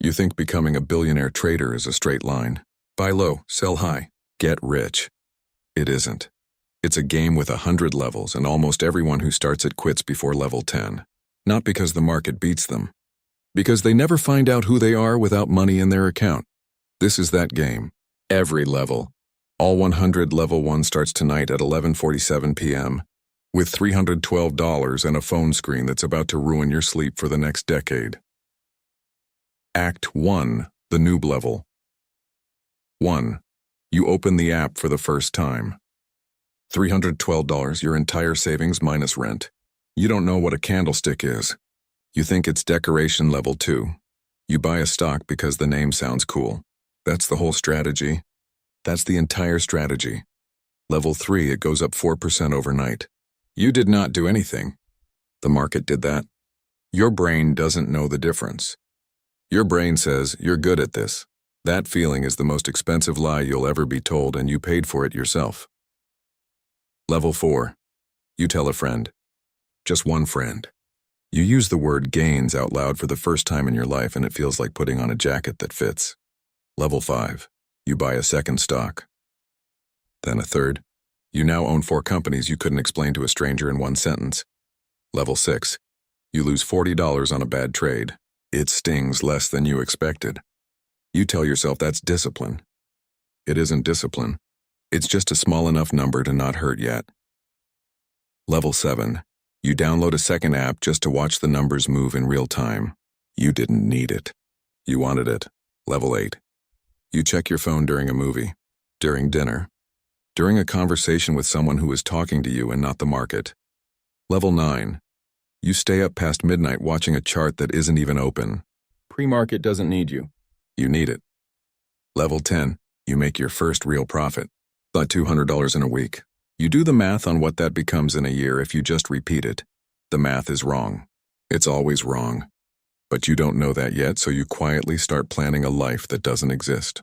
You think becoming a billionaire trader is a straight line. Buy low, sell high, get rich. It isn't. It's a game with 100 levels, and almost everyone who starts it quits before level 10. Not because the market beats them. Because they never find out who they are without money in their account. This is that game. Every level. All 100 level 1 starts tonight at 11:47 p.m. with $312 and a phone screen that's about to ruin your sleep for the next decade. Act 1, the noob level. 1. You open the app for the first time. $312, your entire savings minus rent. You don't know what a candlestick is. You think it's decoration level 2. You buy a stock because the name sounds cool. That's the whole strategy. That's the entire strategy. Level 3, it goes up 4% overnight. You did not do anything. The market did that. Your brain doesn't know the difference. Your brain says, you're good at this. That feeling is the most expensive lie you'll ever be told, and you paid for it yourself. Level 4. You tell a friend. Just one friend. You use the word gains out loud for the first time in your life, and it feels like putting on a jacket that fits. Level 5. You buy a second stock. Then a third. You now own 4 companies you couldn't explain to a stranger in one sentence. Level 6. You lose $40 on a bad trade. It stings less than you expected. You tell yourself that's discipline. It isn't discipline. It's just a small enough number to not hurt yet. Level 7. You download a second app just to watch the numbers move in real time. You didn't need it. You wanted it. Level 8. You check your phone during a movie, during dinner, during a conversation with someone who is talking to you and not the market. Level 9. You stay up past midnight watching a chart that isn't even open. Pre-market doesn't need you. You need it. Level 10. You make your first real profit. About $200 in a week. You do the math on what that becomes in a year if you just repeat it. The math is wrong. It's always wrong. But you don't know that yet, so you quietly start planning a life that doesn't exist.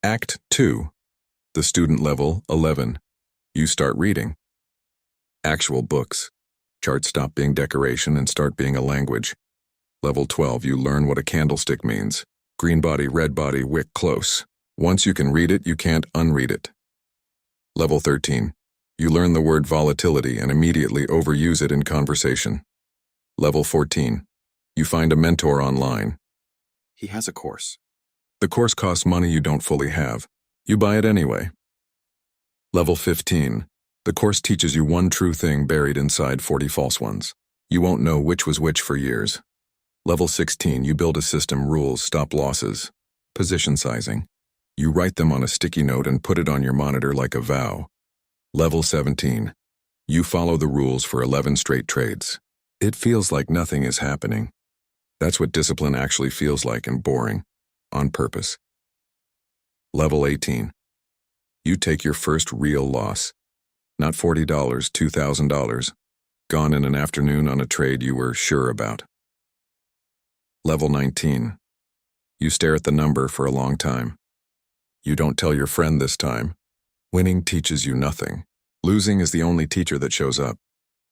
Act 2. The student level, 11. You start reading. Actual books. Charts stop being decoration and start being a language. Level 12, you learn what a candlestick means. Green body, red body, wick close. Once you can read it, you can't unread it. Level 13, you learn the word volatility and immediately overuse it in conversation. Level 14, you find a mentor online. He has a course. The course costs money you don't fully have. You buy it anyway. Level 15, the course teaches you one true thing buried inside 40 false ones. You won't know which was which for years. Level 16, you build a system, rules, stop losses, position sizing. You write them on a sticky note and put it on your monitor like a vow. Level 17, you follow the rules for 11 straight trades. It feels like nothing is happening. That's what discipline actually feels like, and boring, on purpose. Level 18, you take your first real loss. Not $40, $2,000, gone in an afternoon on a trade you were sure about. Level 19, you stare at the number for a long time. You don't tell your friend this time. Winning teaches you nothing. Losing is the only teacher that shows up.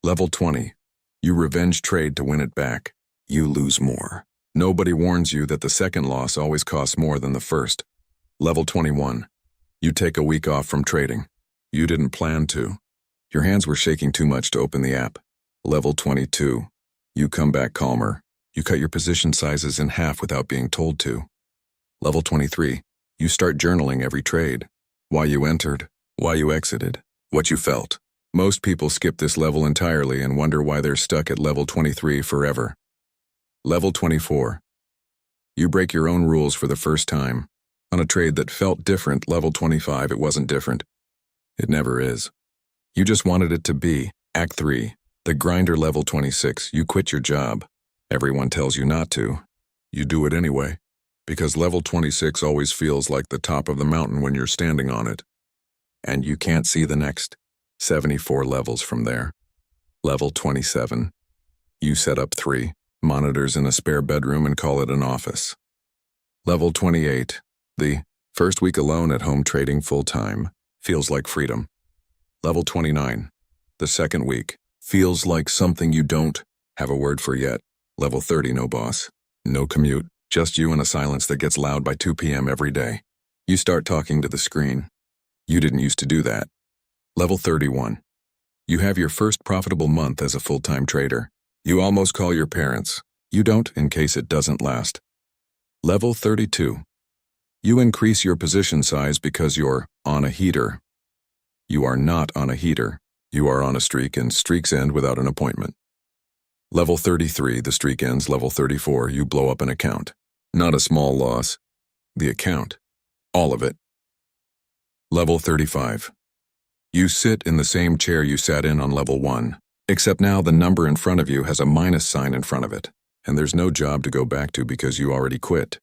Level 20, you revenge trade to win it back. You lose more. Nobody warns you that the second loss always costs more than the first. Level 21, you take a week off from trading. You didn't plan to. Your hands were shaking too much to open the app. Level 22, you come back calmer. You cut your position sizes in half without being told to. Level 23, you start journaling every trade. Why you entered, why you exited, what you felt. Most people skip this level entirely and wonder why they're stuck at level 23 forever. Level 24, you break your own rules for the first time. On a trade that felt different, level 25, it wasn't different. It never is. You just wanted it to be. Act 3, the grinder, level 26, you quit your job. Everyone tells you not to. You do it anyway, because level 26 always feels like the top of the mountain when you're standing on it. And you can't see the next 74 levels from there. Level 27. You set up 3 monitors in a spare bedroom and call it an office. Level 28. The first week alone at home trading full-time feels like freedom. Level 29. The second week feels like something you don't have a word for yet. Level 30, no boss. No commute, just you and a silence that gets loud by 2 p.m. every day. You start talking to the screen. You didn't used to do that. Level 31. You have your first profitable month as a full-time trader. You almost call your parents. You don't, in case it doesn't last. Level 32. You increase your position size because you're on a heater. You are not on a heater. You are on a streak, and streaks end without an appointment. Level 33, the streak ends. Level 34, you blow up an account. Not a small loss. The account. All of it. Level 35. You sit in the same chair you sat in on level 1, except now the number in front of you has a minus sign in front of it, and there's no job to go back to because you already quit.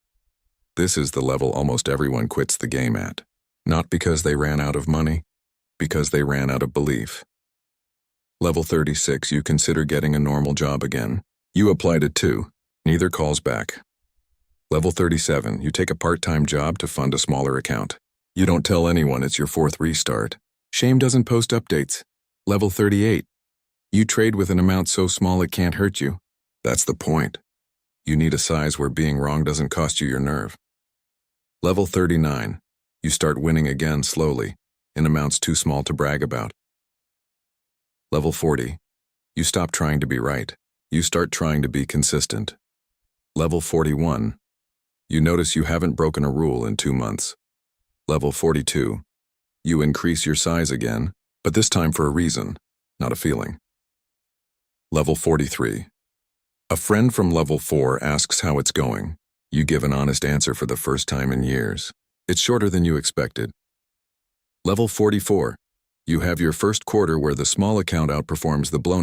This is the level almost everyone quits the game at. Not because they ran out of money, because they ran out of belief. Level 36, you consider getting a normal job again. You apply to 2. Neither calls back. Level 37, you take a part-time job to fund a smaller account. You don't tell anyone it's your 4th restart. Shame doesn't post updates. Level 38, you trade with an amount so small it can't hurt you. That's the point. You need a size where being wrong doesn't cost you your nerve. Level 39, you start winning again slowly, in amounts too small to brag about. Level 40, you stop trying to be right. You start trying to be consistent. Level 41, you notice you haven't broken a rule in 2 months. Level 42, you increase your size again, but this time for a reason, not a feeling. Level 43, a friend from level 4 asks how it's going. You give an honest answer for the first time in years. It's shorter than you expected. Level 44, you have your first quarter where the small account outperforms the blown